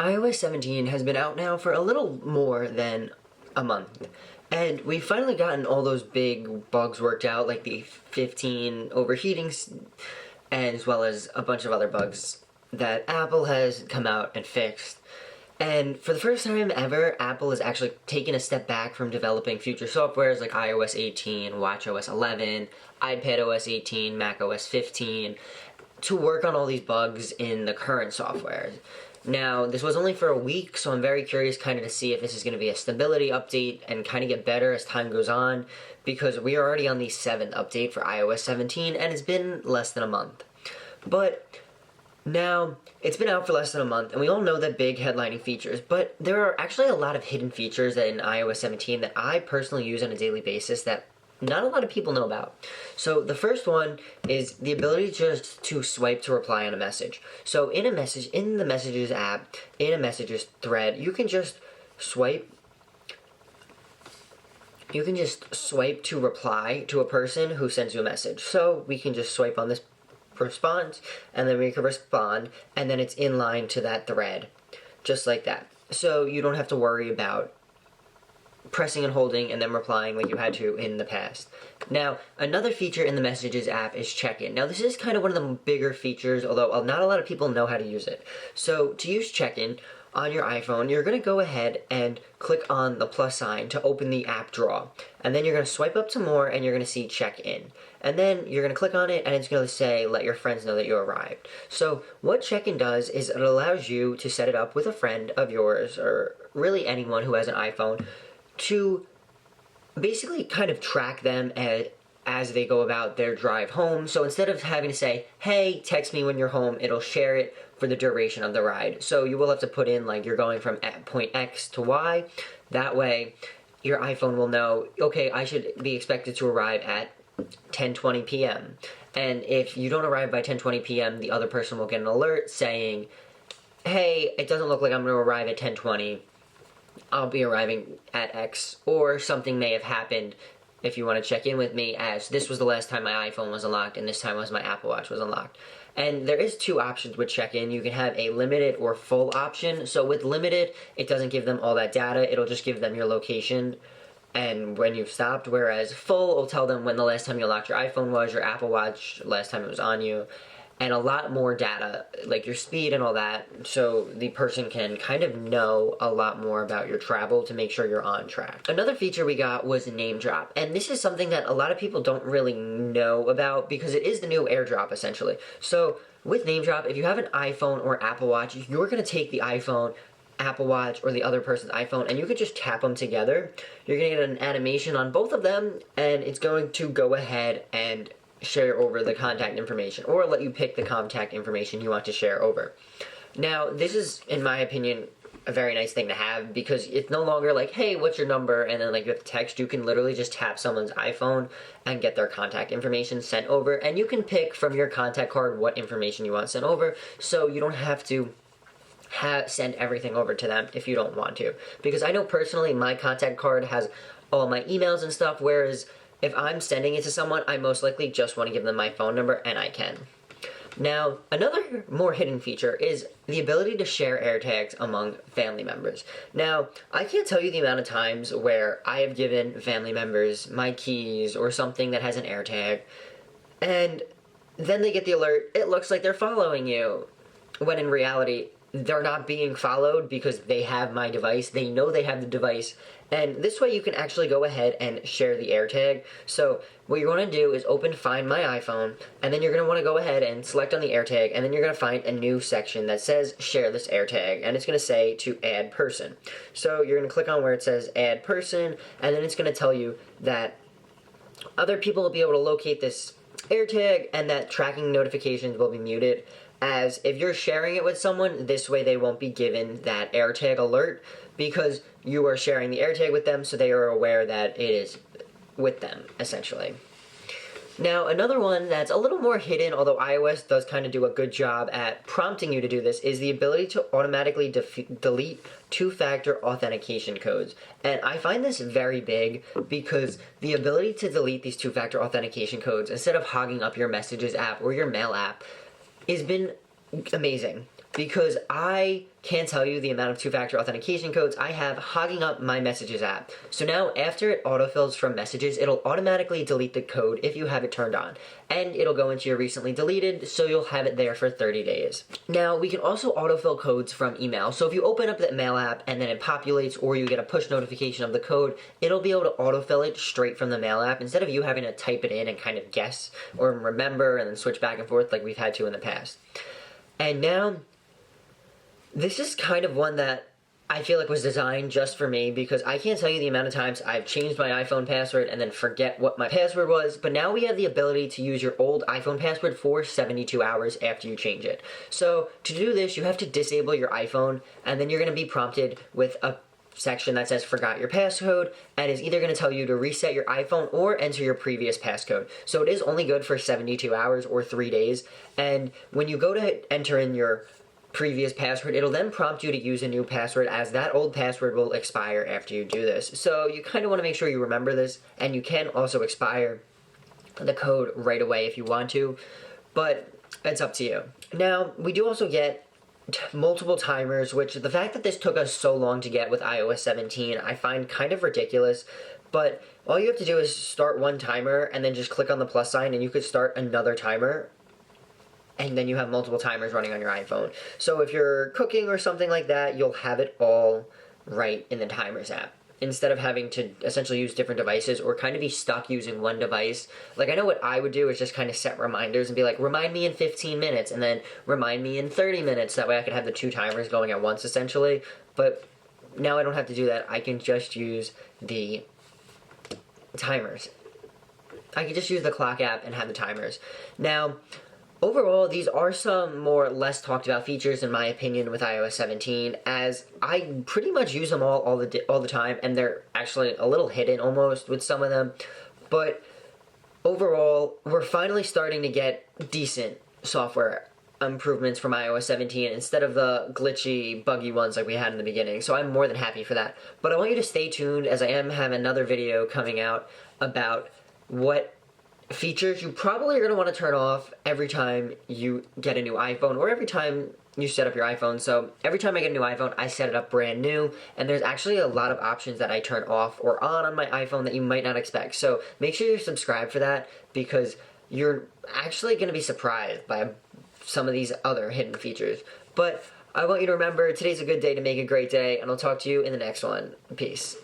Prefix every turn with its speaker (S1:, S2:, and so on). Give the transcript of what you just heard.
S1: iOS 17 has been out now for a little more than a month. And we've finally gotten all those big bugs worked out, like the 15 overheating, and as well as a bunch of other bugs that Apple has come out and fixed. And for the first time ever, Apple has actually taken a step back from developing future softwares like iOS 18, watchOS 11, iPadOS 18, macOS 15, to work on all these bugs in the current software. Now, this was only for a week, so I'm very curious kind of to see if this is going to be a stability update and kind of get better as time goes on, because we are already on the 7th update for iOS 17, and it's been less than a month. But now, it's been out for less than a month, and we all know the big headlining features, but there are actually a lot of hidden features that in iOS 17 that I personally use on a daily basis that not a lot of people know about. So the first one is the ability just to swipe to reply on a message. So in the Messages app, in a Messages thread, you can just swipe to reply to a person who sends you a message. So we can just swipe on this response, and then we can respond, and then it's in line to that thread, just like that. So you don't have to worry about pressing and holding and then replying like you had to in the past. Now, another feature in the Messages app is check-in. Now, this is kind of one of the bigger features, although not a lot of people know how to use it. So, to use check-in on your iPhone, you're going to go ahead and click on the plus sign to open the app drawer. And then you're going to swipe up to more, and you're going to see check-in. And then you're going to click on it, and it's going to say, let your friends know that you arrived. So what check-in does is it allows you to set it up with a friend of yours, or really anyone who has an iPhone, to basically kind of track them as they go about their drive home. So instead of having to say, hey, text me when you're home, it'll share it for the duration of the ride. So you will have to put in, like, you're going from point X to Y. That way, your iPhone will know, okay, I should be expected to arrive at 10:20 p.m. And if you don't arrive by 10:20 p.m., the other person will get an alert saying, hey, it doesn't look like I'm going to arrive at 10:20. I'll be arriving at X, or something may have happened if you want to check in with me, as this was the last time my iPhone was unlocked, and this time was my Apple Watch was unlocked. And there is two options with check-in. You can have a limited or full option. So with limited, it doesn't give them all that data. It'll just give them your location and when you've stopped, whereas full will tell them when the last time you unlocked your iPhone was, your Apple Watch, last time it was on you, and a lot more data, like your speed and all that, so the person can kind of know a lot more about your travel to make sure you're on track. Another feature we got was name drop, and this is something that a lot of people don't really know about because it is the new AirDrop, essentially. So with name drop, if you have an iPhone or Apple Watch, you're going to take the iPhone, Apple Watch, or the other person's iPhone, and you can just tap them together. You're going to get an animation on both of them, and it's going to go ahead and share over the contact information, or let you pick the contact information you want to share over. Now, this is, in my opinion, a very nice thing to have, because it's no longer like, hey, what's your number, and then like you have to text. You can literally just tap someone's iPhone and get their contact information sent over, and you can pick from your contact card what information you want sent over, so you don't have to send everything over to them if you don't want to. Because I know personally my contact card has all my emails and stuff, whereas if I'm sending it to someone, I most likely just want to give them my phone number, and I can. Now, another more hidden feature is the ability to share AirTags among family members. Now, I can't tell you the amount of times where I have given family members my keys or something that has an AirTag, and then they get the alert, it looks like they're following you, when in reality, they're not being followed because they have my device. They know they have the device. And this way you can actually go ahead and share the AirTag. So what you're going to do is open Find My iPhone, and then you're going to want to go ahead and select on the AirTag, and then you're going to find a new section that says Share this AirTag, and it's going to say to add person. So you're going to click on where it says add person, and then it's going to tell you that other people will be able to locate this AirTag, and that tracking notifications will be muted. As if you're sharing it with someone, this way they won't be given that AirTag alert because you are sharing the AirTag with them, so they are aware that it is with them, essentially. Now, another one that's a little more hidden, although iOS does kind of do a good job at prompting you to do this, is the ability to automatically delete two-factor authentication codes. And I find this very big because the ability to delete these two-factor authentication codes instead of hogging up your Messages app or your Mail app has been amazing. because I can't tell you the amount of two-factor authentication codes I have hogging up my Messages app. So now after it autofills from Messages, it'll automatically delete the code if you have it turned on. And it'll go into your recently deleted, so you'll have it there for 30 days. Now, we can also autofill codes from email. So if you open up the mail app and then it populates, or you get a push notification of the code, it'll be able to autofill it straight from the mail app instead of you having to type it in and kind of guess or remember and then switch back and forth like we've had to in the past. And now, this is kind of one that I feel like was designed just for me, because I can't tell you the amount of times I've changed my iPhone password and then forget what my password was, but now we have the ability to use your old iPhone password for 72 hours after you change it. So to do this, you have to disable your iPhone, and then you're going to be prompted with a section that says forgot your passcode, and is either going to tell you to reset your iPhone or enter your previous passcode. So it is only good for 72 hours or 3 days, and when you go to enter in your previous password, it'll then prompt you to use a new password, as that old password will expire after you do this. So you kind of want to make sure you remember this, and you can also expire the code right away if you want to, but it's up to you. Now, we do also get multiple timers, which the fact that this took us so long to get with iOS 17, I find kind of ridiculous. But all you have to do is start one timer and then just click on the plus sign, and you could start another timer, and then you have multiple timers running on your iPhone. So if you're cooking or something like that, you'll have it all right in the Timers app, instead of having to essentially use different devices or kind of be stuck using one device. Like, I know what I would do is just kind of set reminders and be like, remind me in 15 minutes, and then remind me in 30 minutes. That way I could have the two timers going at once, essentially. But now I don't have to do that. I can just use the timers. I can just use the clock app and have the timers. Now, overall, these are some more less talked about features, in my opinion, with iOS 17, as I pretty much use them all the time, and they're actually a little hidden almost with some of them. But overall, we're finally starting to get decent software improvements from iOS 17 instead of the glitchy, buggy ones like we had in the beginning. So I'm more than happy for that. But I want you to stay tuned, as I am having another video coming out about what features you probably are going to want to turn off every time you get a new iPhone, or every time you set up your iPhone. So every time I get a new iPhone, I set it up brand new, and there's actually a lot of options that I turn off or on my iPhone that you might not expect. So make sure you're subscribed for that, because you're actually going to be surprised by some of these other hidden features. But I want you to remember, today's a good day to make a great day, and I'll talk to you in the next one. Peace.